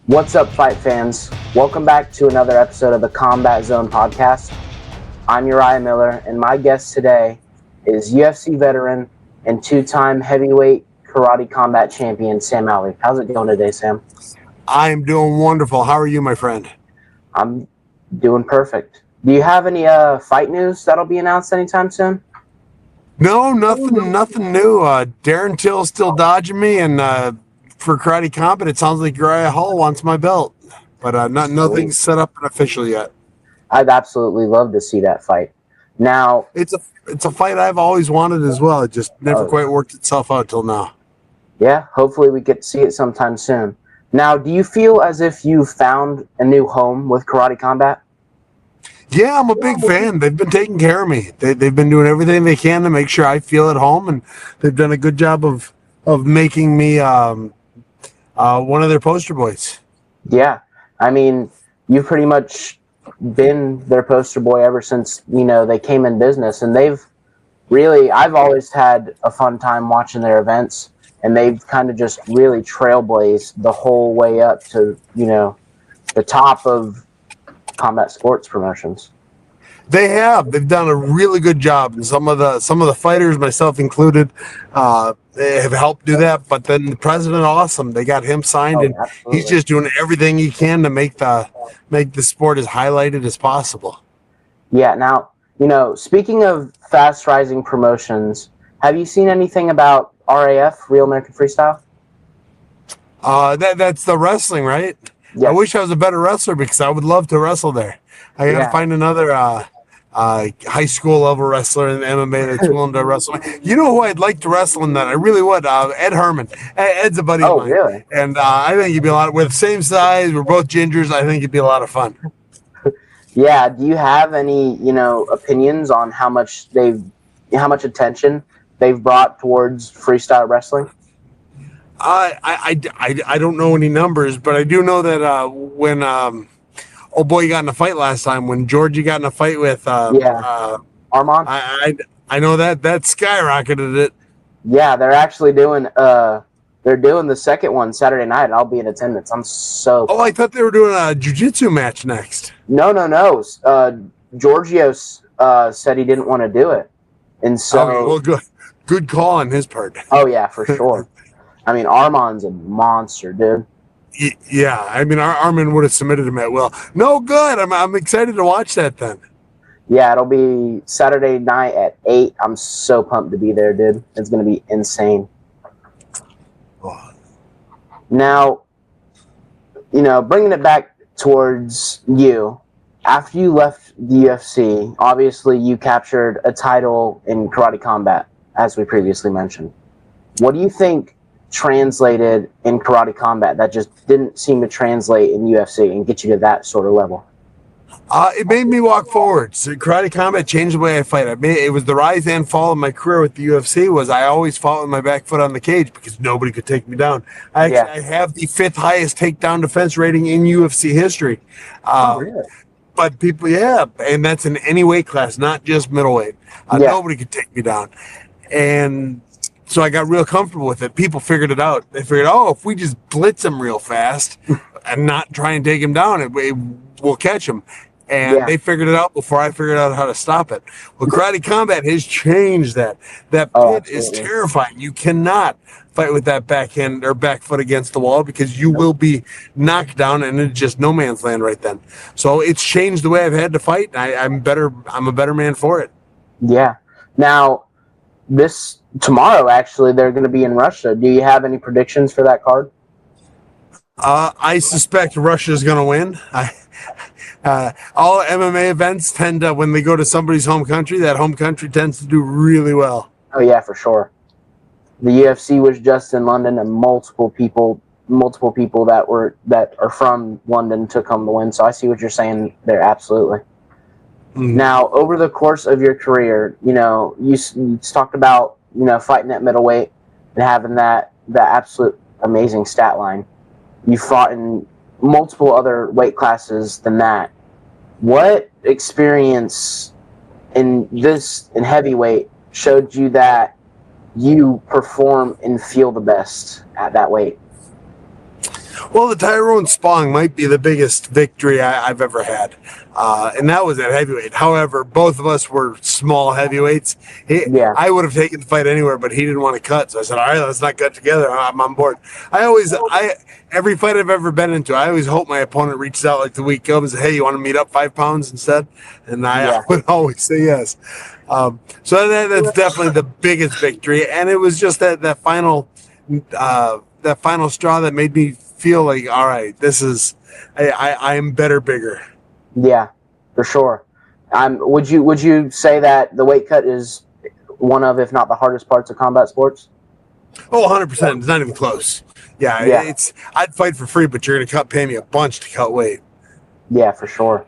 What's up, fight fans? Welcome back to another episode of the Combat Zone podcast. I'm Uriah Miller, and my guest today is UFC veteran and two-time heavyweight karate combat champion, Sam Alvey. How's it going today, Sam? I'm doing wonderful. How are you, my friend? I'm doing perfect. Do you have any fight news that'll be announced anytime soon? No, nothing new. Darren Till's still dodging me, and for Karate Combat, it sounds like Uriah Hall wants my belt, but nothing's set up and official yet. I'd absolutely love to see that fight. Now, it's a fight I've always wanted as well. It just never quite worked itself out till now. Yeah, hopefully we get to see it sometime soon. Now, do you feel as if you found a new home with Karate Combat? Yeah, I'm a big fan. They've been taking care of me. They've been doing everything they can to make sure I feel at home, and they've done a good job of making me one of their poster boys. Yeah, I mean, you've pretty much been their poster boy ever since, they came in business, and I've always had a fun time watching their events, and they've kind of just really trailblazed the whole way up to, the top of combat sports promotions. They've done a really good job, and some of the fighters, myself included, have helped do that. But then the president, awesome, they got him signed, and absolutely. he's just doing everything he can to make the sport as highlighted as possible. Yeah. Now, speaking of fast rising promotions, have you seen anything about RAF, Real American Freestyle? That's the wrestling, right? Yes. I wish I was a better wrestler because I would love to wrestle there. I got to find another high school level wrestler in MMA that's willing to wrestle. You know who I'd like to wrestle in that? I really would. Ed Herman. Ed's a buddy of mine. Really? And I think he'd be with same size. We're both gingers. I think it'd be a lot of fun. Yeah. Do you have any, opinions on how much attention they've brought towards freestyle wrestling? I don't know any numbers, but I do know that when old boy got in a fight last time, when Georgie got in a fight with Armand. I know that skyrocketed it. Yeah, they're actually doing the second one Saturday night, and I'll be in attendance. I'm so. Oh, I thought they were doing a jiu-jitsu match next. No. Giorgio said he didn't want to do it, and so. Okay, well, good call on his part. Oh yeah, for sure. I mean, Armand's a monster, dude. Yeah, I mean, Armin would have submitted him at will. No, good. I'm excited to watch that then. Yeah, it'll be Saturday night at 8. I'm so pumped to be there, dude. It's going to be insane. Oh. Now, bringing it back towards you, after you left the UFC, obviously you captured a title in Karate Combat, as we previously mentioned. What do you think translated in Karate Combat that just didn't seem to translate in UFC and get you to that sort of level? It made me walk forward. So Karate Combat changed the way I fight. It was the rise and fall of my career with the UFC. Was I always fought with my back foot on the cage because nobody could take me down. I have the 5th highest takedown defense rating in UFC history. Really? But people, and that's in any weight class, not just middleweight. Nobody could take me down, and so I got real comfortable with it. People figured it out. They figured, if we just blitz him real fast and not try and take him down, we'll catch him. And they figured it out before I figured out how to stop it. Well, Karate Combat has changed that. That pit is terrifying. You cannot fight with that backhand or back foot against the wall because you will be knocked down, and it's just no man's land right then. So it's changed the way I've had to fight. I'm a better man for it. Yeah. Now, tomorrow, actually, they're going to be in Russia. Do you have any predictions for that card? I suspect Russia's going to win. All MMA events tend to, when they go to somebody's home country, that home country tends to do really well. Oh, yeah, for sure. The UFC was just in London, and multiple people that are from London took home the win. So I see what you're saying there, absolutely. Mm-hmm. Now, over the course of your career, you talked about, fighting at middleweight and having that absolute amazing stat line. You fought in multiple other weight classes than that. What experience in heavyweight showed you that you perform and feel the best at that weight? Well, the Tyrone Spong might be the biggest victory I've ever had, and that was at heavyweight. However, both of us were small heavyweights. Yeah, I would have taken the fight anywhere, but he didn't want to cut, so I said, "All right, let's not cut together. I'm on board." Every fight I've ever been into, I always hope my opponent reaches out like the week of and says, "Hey, you want to meet up 5 pounds instead?" And I would always say yes. So that's definitely the biggest victory, and it was just that final. That final straw that made me feel like, all right, this is, I am better, bigger. yeah, for sure. Would you say that the weight cut is one of, if not the hardest parts of combat sports? Oh, 100%. It's not even close. Yeah. I'd fight for free, but you're going to pay me a bunch to cut weight. Yeah, for sure.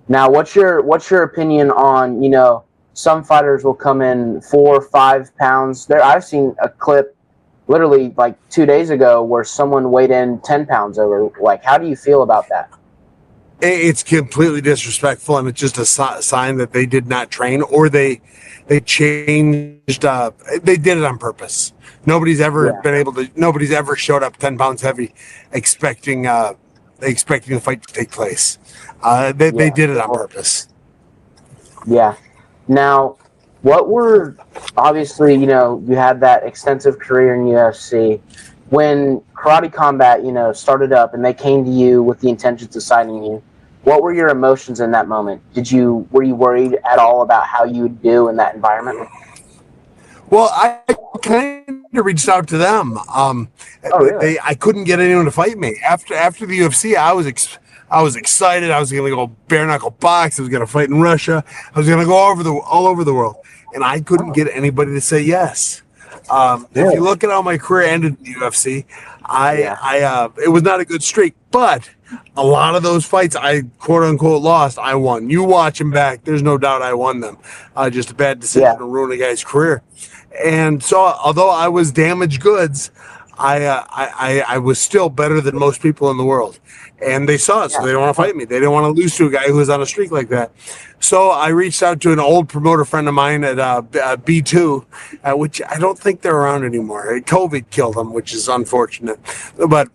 Now, what's your opinion on, some fighters will come in 4 or 5 pounds. I've seen a clip literally like 2 days ago where someone weighed in 10 pounds over. Like, how do you feel about that? It's completely disrespectful, and it's just a sign that they did not train, or they changed. They did it on purpose. Nobody's ever been able to. Nobody's ever showed up 10 pounds heavy, expecting the fight to take place. They did it on purpose. Yeah. Now, obviously, you had that extensive career in UFC. When Karate Combat, started up and they came to you with the intentions of signing you, what were your emotions in that moment? Were you worried at all about how you would do in that environment? Well, I kind of reached out to them. Really? I couldn't get anyone to fight me after the UFC. I was excited. I was going to go bare knuckle box. I was going to fight in Russia. I was going to go all over the world, and I couldn't get anybody to say yes. If you look at how my career ended in the UFC, it was not a good streak, but a lot of those fights I quote unquote lost, I won. You watch them back, there's no doubt I won them. Just a bad decision to ruin a guy's career. And so, although I was damaged goods, I was still better than most people in the world. And they saw it, so they don't want to fight me. They didn't want to lose to a guy who was on a streak like that. So I reached out to an old promoter friend of mine at B2, which I don't think they're around anymore. COVID killed them, which is unfortunate. But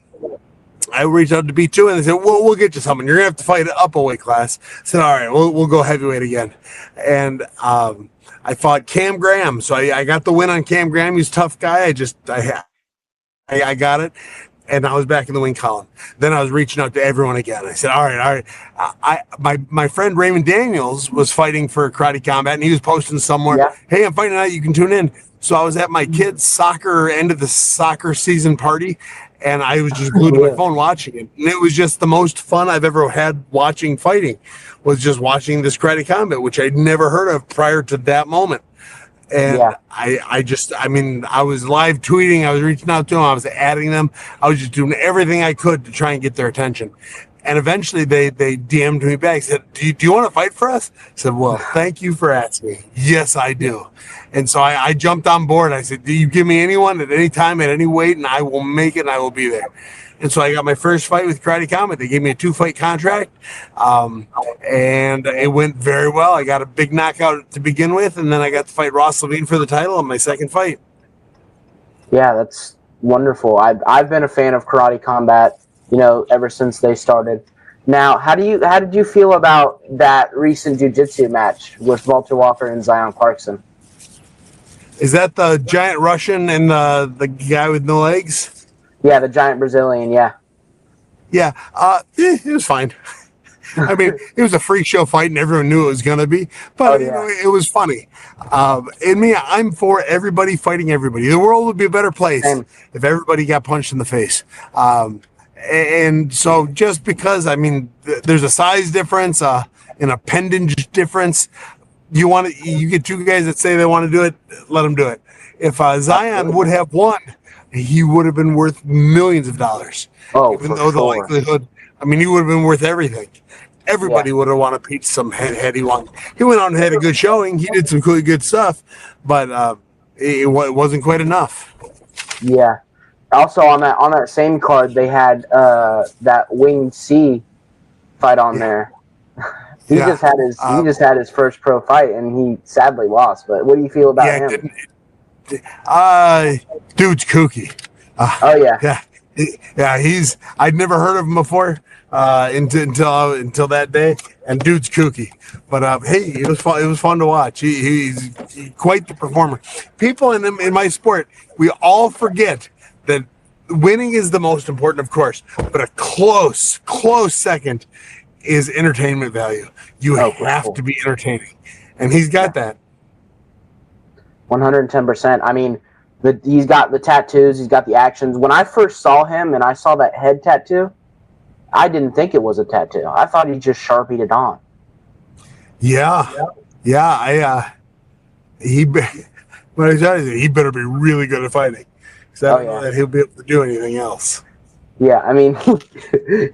I reached out to B2 and they said, we'll get you something. You're going to have to fight up a weight class. I said, all right, we'll go heavyweight again. And I fought Cam Graham. So I got the win on Cam Graham. He's a tough guy. I got it. And I was back in the win column. Then I was reaching out to everyone again. I said, all right. My friend Raymond Daniels was fighting for Karate Combat, and he was posting somewhere, hey, I'm fighting tonight. You can tune in. So I was at my kids' end of the soccer season party, and I was just glued to my phone watching it. And it was just the most fun I've ever had watching fighting, was just watching this Karate Combat, which I'd never heard of prior to that moment. And I was live tweeting. I was reaching out to them. I was adding them. I was just doing everything I could to try and get their attention. And eventually they DM'd me back, said, do you want to fight for us? I said, well, thank you for asking. Yes, I do. And so I jumped on board. I said, do you give me anyone at any time, at any weight, and I will make it, and I will be there. And so I got my first fight with Karate Combat. They gave me a 2-fight contract, and it went very well. I got a big knockout to begin with, and then I got to fight Ross Levine for the title in my second fight. Yeah, that's wonderful. I've been a fan of Karate Combat, ever since they started. Now, how did you feel about that recent jiu-jitsu match with Walter Walker and Zion Clarkson? Is that the giant Russian and the guy with no legs? Yeah, the giant Brazilian, yeah. Yeah, it was fine. I mean, it was a freak show fight, and everyone knew it was going to be. But, it was funny. And me, I'm for everybody fighting everybody. The world would be a better place if everybody got punched in the face. And so just because, there's a size difference, an appendage difference, you get two guys that say they want to do it, let them do it. If Zion would have won, he would have been worth millions of dollars. Oh, even though the likelihood, he would have been worth everything. Everybody would have wanted to beat some head he won. He went out and had a good showing. He did some really good stuff, but it wasn't quite enough. Yeah. Also on that same card, they had that Wing C fight on there. He just had his first pro fight, and he sadly lost. But what do you feel about him? Dude's kooky. Yeah, I'd never heard of him before until that day, and dude's kooky. But hey, it was fun. It was fun to watch. He's quite the performer. People in my sport, we all forget that winning is the most important, of course, but a close second is entertainment value. You have to be entertaining, and he's got that. 110%. I mean, he's got the tattoos, he's got the actions. When I first saw him and I saw that head tattoo, I didn't think it was a tattoo. I thought he just Sharpied it on. Yeah. He better be really good at fighting, because I don't know that he'll be able to do anything else. Yeah, I mean,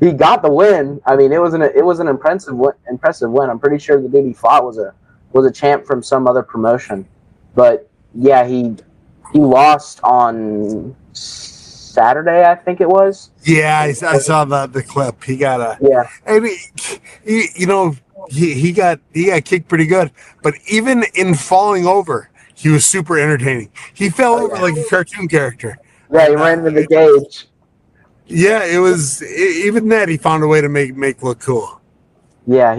he got the win. I mean, it was an impressive win. I'm pretty sure the dude he fought was a champ from some other promotion. But yeah, he lost on Saturday, I think it was. Yeah, I saw the clip. He got and he got kicked pretty good. But even in falling over, he was super entertaining. He fell over like a cartoon character. Yeah, he ran into the cage. Yeah, even that he found a way to make look cool. Yeah,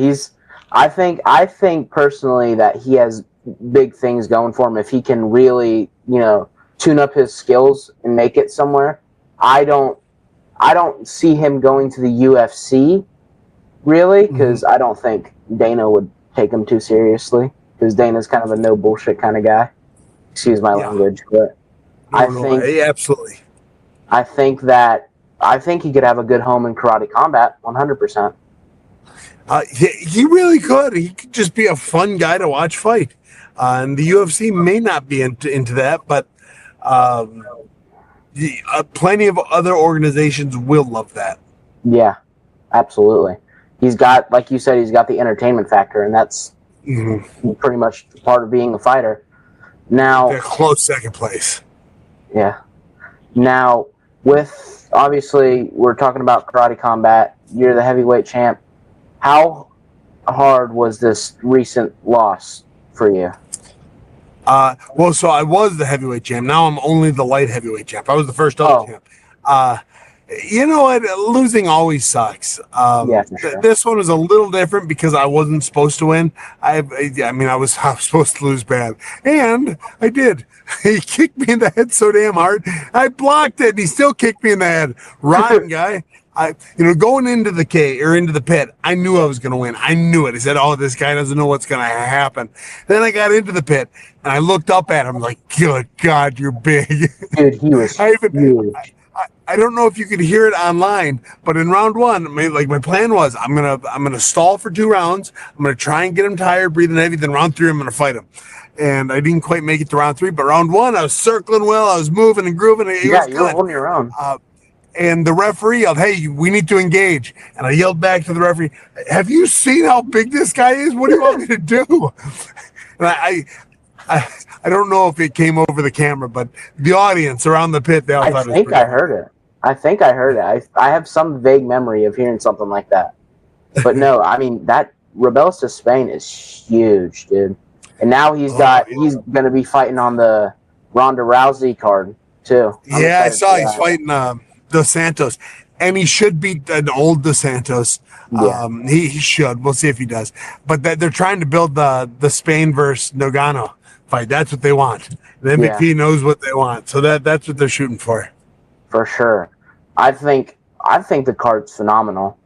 I think personally that he has big things going for him if he can really, tune up his skills and make it somewhere. I don't see him going to the UFC, really, because I don't think Dana would take him too seriously, because Dana's kind of a no bullshit kind of guy. Excuse my language, but absolutely. I think he could have a good home in Karate Combat, 100%. He really could. He could just be a fun guy to watch fight. And the UFC may not be into that, but plenty of other organizations will love that. Yeah, absolutely. He's got, like you said, he's got the entertainment factor, and that's pretty much part of being a fighter. Now, a close second place. Yeah. Now, with obviously we're talking about Karate Combat. You're the heavyweight champ. How hard was this recent loss for you? Well, so I was the heavyweight champ. Now I'm only the light heavyweight champ. I was the first other champ. You know what? Losing always sucks. For sure. This one was a little different because I wasn't supposed to win. I was supposed to lose bad, and I did. He kicked me in the head so damn hard. I blocked it, and he still kicked me in the head. Rotten guy. Going into the pit, I knew I was going to win. I knew it. I said, "Oh, this guy doesn't know what's going to happen." Then I got into the pit, and I looked up at him like, "Good God, you're big." Dude, he was huge. I don't know if you could hear it online, but in round one, my plan was I'm gonna stall for 2 rounds. I'm gonna try and get him tired, breathing heavy. Then round 3, I'm gonna fight him. And I didn't quite make it to round 3, but round 1, I was circling well. I was moving and grooving. You were holding your own. And the referee yelled, "Hey, we need to engage." And I yelled back to the referee, "Have you seen how big this guy is? What do you want me to do?" And I don't know if it came over the camera, but the audience around the pit, they all thought it was I think I heard it. I have some vague memory of hearing something like that. But no, I mean, that Rebels to Spain is huge, dude. And now he's going to be fighting on the Ronda Rousey card, too. I saw he's fighting Dos Santos. And he should beat an old Dos Santos. Yeah. He should. We'll see if he does. But they're trying to build the Spain versus Nogano fight. That's what they want. The MVP knows what they want. So that's what they're shooting for. For sure. I think the card's phenomenal.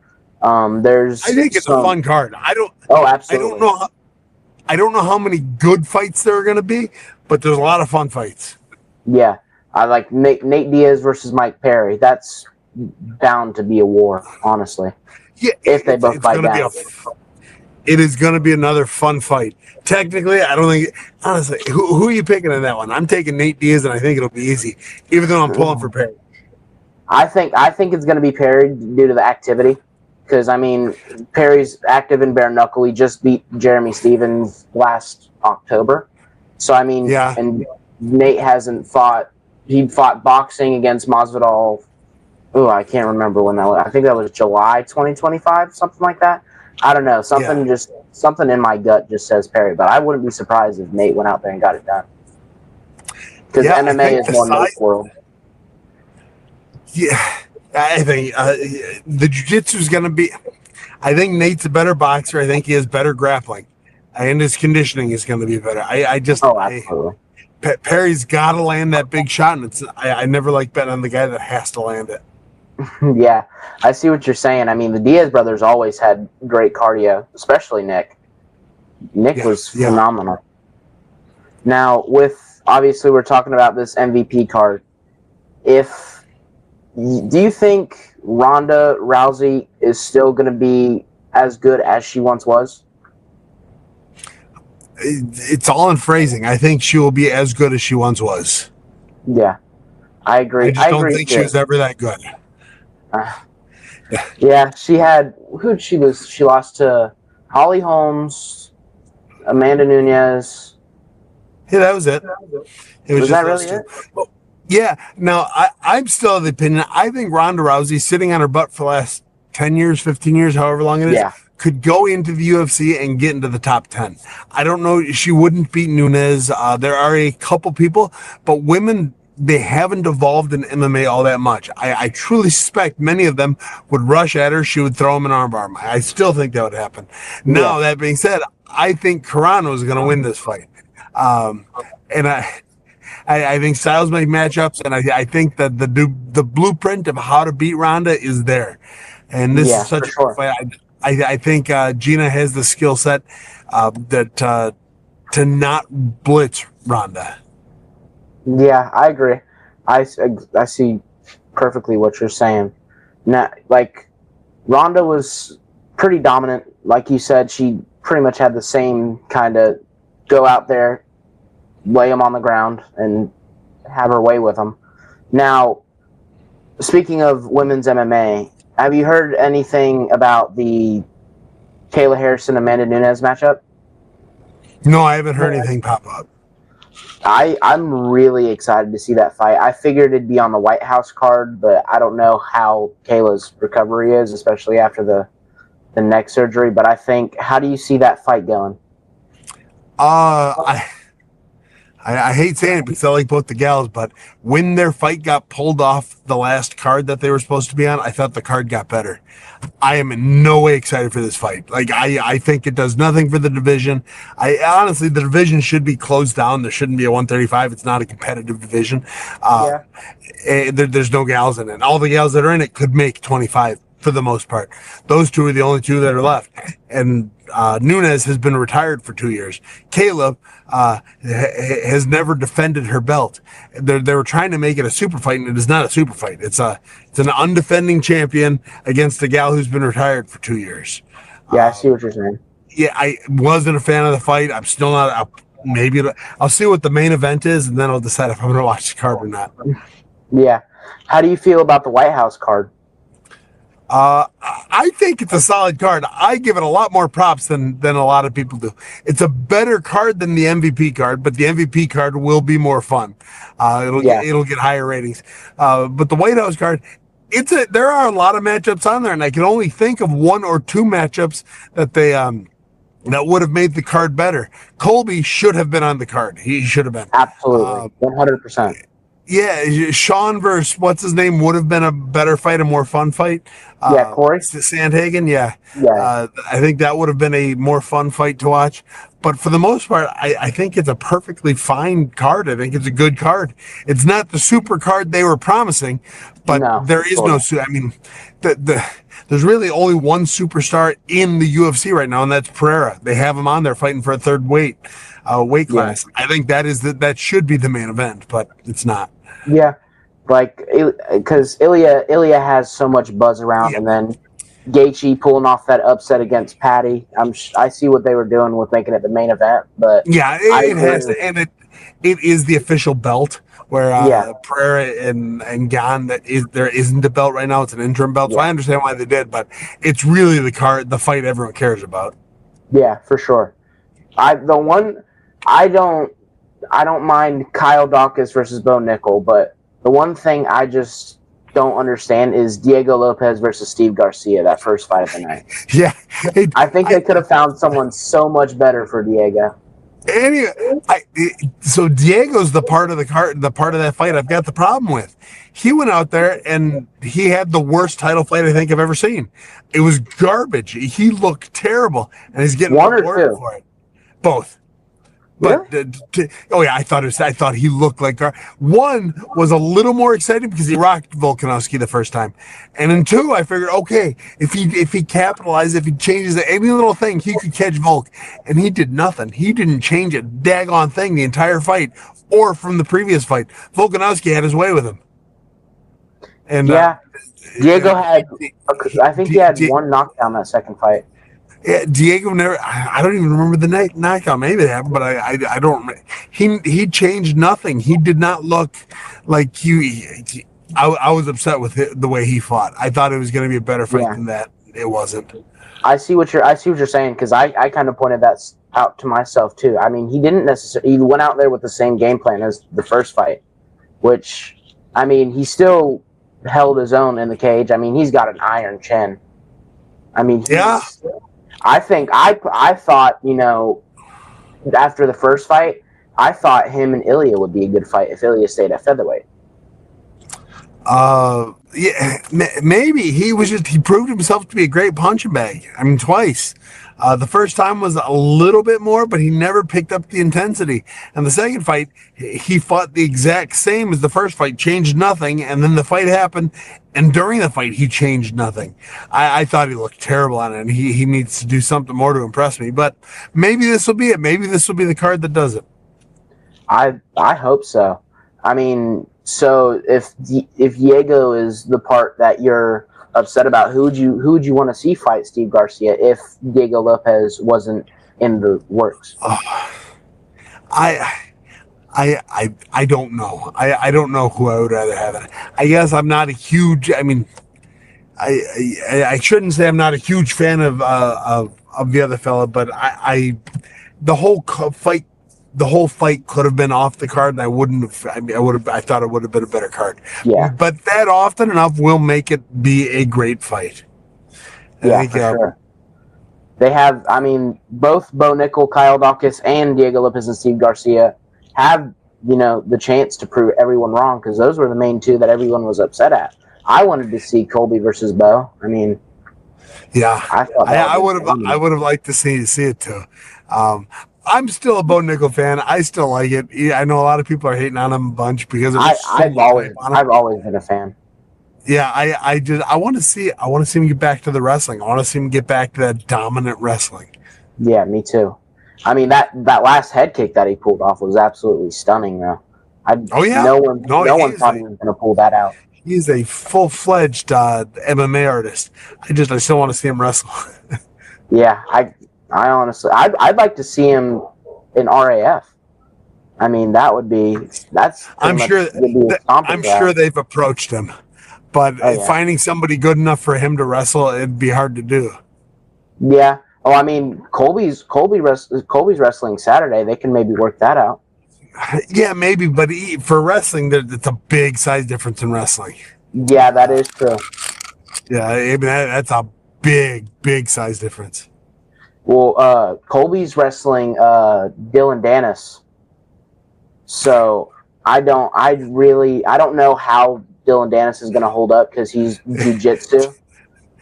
I think it's a fun card. Oh, absolutely. I don't know how many good fights there are going to be, but there's a lot of fun fights. Yeah. I like Nate Diaz versus Mike Perry. That's bound to be a war, honestly. Yeah, if they both fight down. It is going to be another fun fight. Technically, I don't think. Honestly, who are you picking in that one? I'm taking Nate Diaz, and I think it'll be easy, even though I'm pulling for Perry. I think it's going to be Perry due to the activity, because I mean Perry's active in bare knuckle. He just beat Jeremy Stevens last October, so I mean, and Nate hasn't fought. He fought boxing against Masvidal. Oh, I can't remember when that was. I think that was July 2025, something like that. I don't know. Something in my gut just says Perry, but I wouldn't be surprised if Nate went out there and got it done. Because MMA is more Nate's world. Yeah, I think the jiu-jitsu is going to be. I think Nate's a better boxer. I think he has better grappling, and his conditioning is going to be better. Oh, absolutely. Perry's got to land that big shot, and I never like betting on the guy that has to land it. Yeah, I see what you're saying. I mean, the Diaz brothers always had great cardio, especially Nick. Nick was phenomenal. Now, obviously we're talking about this MVP card. Do you think Ronda Rousey is still going to be as good as she once was? It's all in phrasing. I think she will be as good as she once was. Yeah, I agree. I just don't think she was ever that good. Yeah, she had she lost to Holly Holmes, Amanda Nunes. Yeah, that was it. Was that really it? Well, yeah. Now, I'm still of the opinion. I think Ronda Rousey, sitting on her butt for the last 10 years, 15 years, however long it is, could go into the UFC and get into the top 10. I don't know. She wouldn't beat Nunes. There are a couple people, but women, they haven't evolved in MMA all that much. I truly suspect many of them would rush at her. She would throw them an armbar. I still think that would happen. Now, that being said, I think Carano is going to win this fight. And I think styles make matchups, and I think that the blueprint of how to beat Ronda is there. And this is such a good fight. I think Gina has the skill set that to not blitz Ronda. Yeah, I agree. I see perfectly what you're saying. Now, like, Ronda was pretty dominant. Like you said, she pretty much had the same kind of go out there, lay him on the ground, and have her way with him. Now, speaking of women's MMA, have you heard anything about the Kayla Harrison Amanda Nunes matchup? No, I haven't heard anything pop up. I'm really excited to see that fight. I figured it'd be on the White House card, but I don't know how Kayla's recovery is, especially after the neck surgery. But I think, how do you see that fight going? I hate saying it because I like both the gals, but when their fight got pulled off the last card that they were supposed to be on, I thought the card got better. I am in no way excited for this fight. Like, I think it does nothing for the division. Honestly, the division should be closed down. There shouldn't be a 135. It's not a competitive division. There's no gals in it. All the gals that are in it could make 25 for the most part. Those two are the only two that are left. And Nunes has been retired for 2 years. Caleb has never defended her belt. They were trying to make it a super fight, and it is not a super fight. It's an undefending champion against a gal who's been retired for 2 years. Yeah, I see what you're saying. Yeah, I wasn't a fan of the fight. I'm still not. Maybe I'll see what the main event is, and then I'll decide if I'm going to watch the card or not. Yeah. How do you feel about the White House card? I think it's a solid card. I give it a lot more props than a lot of people do. It's a better card than the MVP card, but the MVP card will be more fun. It'll get higher ratings. But the White House card, there are a lot of matchups on there, and I can only think of one or two matchups that they that would have made the card better. Colby should have been on the card. He should have been. Absolutely, 100%. Yeah, Sean versus what's his name would have been a better fight, a more fun fight. Corey Sandhagen. Yeah. I think that would have been a more fun fight to watch. But for the most part, I think it's a perfectly fine card. I think it's a good card. It's not the super card they were promising, but there is no. I mean, there's really only one superstar in the UFC right now, and that's Pereira. They have him on there fighting for a third weight class. I think that should be the main event, but it's not. Yeah, like, because Ilya has so much buzz around, and then Gaethje pulling off that upset against Patty. I see what they were doing with making it the main event, but yeah, it has to, and it is the official belt. Where Pereira and Gan, there isn't a belt right now; it's an interim belt. So I understand why they did, but it's really the fight everyone cares about. Yeah, for sure. I don't mind Kyle Dawkins versus Bo Nickel, but the one thing I just don't understand is Diego Lopez versus Steve Garcia, that first fight of the night. Yeah. I think they could have found someone so much better for Diego. Anyway, so Diego's the part of the part of that fight I've got the problem with. He went out there and he had the worst title fight I think I've ever seen. It was garbage. He looked terrible, and he's getting One or rewarded two? for it. Both. But oh yeah, I thought he looked like one was a little more exciting because he rocked Volkanovski the first time, and in two I figured okay, if he capitalizes, if he changes any little thing, he could catch Volk, and he did nothing. He didn't change a daggone thing the entire fight or from the previous fight. Volkanovski had his way with him, and Yeah, Diego had. I think he had one knockdown that second fight. Yeah, Diego never. I don't even remember the knockout. Maybe it happened, but I don't. He changed nothing. He did not look like I was upset with the way he fought. I thought it was going to be a better fight than that. It wasn't. I see what you're saying, because I kind of pointed that out to myself too. I mean, he didn't necessarily. He went out there with the same game plan as the first fight, which, I mean, he still held his own in the cage. I mean, he's got an iron chin. I mean, yeah. I think I thought, you know, after the first fight, I thought him and Ilya would be a good fight if Ilya stayed at featherweight. Yeah, maybe he proved himself to be a great punching bag. I mean, twice. The first time was a little bit more, but he never picked up the intensity. And the second fight, he fought the exact same as the first fight, changed nothing. And then the fight happened, and during the fight, he changed nothing. I thought he looked terrible on it, and he needs to do something more to impress me. But maybe this will be it. Maybe this will be the card that does it. I hope so. I mean, so if Diego is the part that you're upset about, who would you want to see fight Steve Garcia if Diego Lopez wasn't in the works? I don't know. I don't know who I would rather have it. I guess I'm not a huge. I mean, I shouldn't say I'm not a huge fan of the other fella, but the whole fight. The whole fight could have been off the card, and I wouldn't have. I mean, I thought it would have been a better card. Yeah, but that often enough will make it be a great fight. Yeah, for sure. They have. I mean, both Bo Nickel, Kyle Dawkins, and Diego Lopez and Steve Garcia have, you know, the chance to prove everyone wrong, because those were the main two that everyone was upset at. I wanted to see Colby versus Bo. I mean, yeah, I would have liked to see it too. I'm still a Bo Nickel fan. I still like it. I know a lot of people are hating on him a bunch because I've always been a fan. Yeah, I want to see him get back to the wrestling. I want to see him get back to that dominant wrestling. Yeah, me too. I mean, that last head kick that he pulled off was absolutely stunning, though. No one thought he was going to pull that out. He's a full-fledged MMA artist. I still want to see him wrestle. Yeah, I honestly, I'd like to see him in RAF. I mean, I'm sure they've approached him, but finding somebody good enough for him to wrestle, it'd be hard to do. Yeah. Oh, I mean, Colby's wrestling Saturday. They can maybe work that out. Yeah, maybe, but for wrestling, it's a big size difference in wrestling. Yeah, that is true. Yeah, I mean, that's a big size difference. Well, Colby's wrestling Dylan Dennis, so I don't know how Dylan Dennis is going to hold up because he's jiu-jitsu.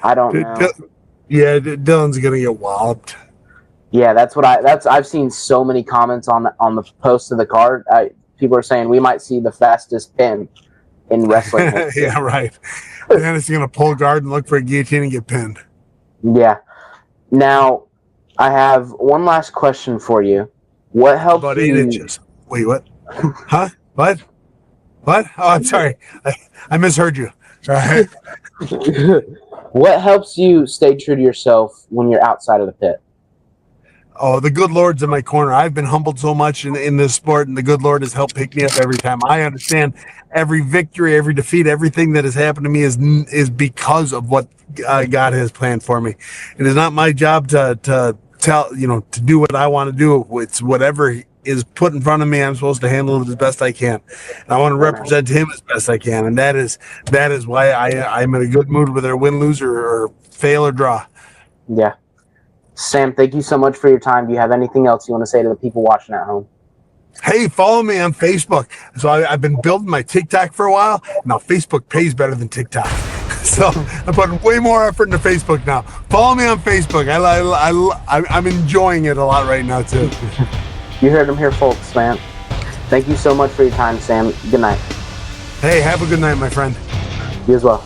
I don't know. Yeah, Dylan's going to get walloped. Yeah, I've seen so many comments on the post of the card. People are saying we might see the fastest pin in wrestling. Yeah, right. Dennis is going to pull guard and look for a guillotine and get pinned. Yeah. Now, I have one last question for you. What helps about 8 inches? Wait, what? Huh? What? Oh, I'm sorry. I misheard you. Sorry. What helps you stay true to yourself when you're outside of the pit? Oh, the good Lord's in my corner. I've been humbled so much in this sport, and the good Lord has helped pick me up every time. I understand every victory, every defeat, everything that has happened to me is because of what God has planned for me. It is not my job to tell, to do what I want to do. It's whatever is put in front of me. I'm supposed to handle it as best I can. And I want to represent Him as best I can, and that is why I'm in a good mood, whether win, lose, or fail or draw. Yeah. Sam, thank you so much for your time. Do you have anything else you want to say to the people watching at home? Hey, follow me on Facebook. So I've been building my TikTok for a while. Now Facebook pays better than TikTok. So I'm putting way more effort into Facebook now. Follow me on Facebook. I'm enjoying it a lot right now too. You heard them here, folks, man. Thank you so much for your time, Sam. Good night. Hey, have a good night, my friend. You as well.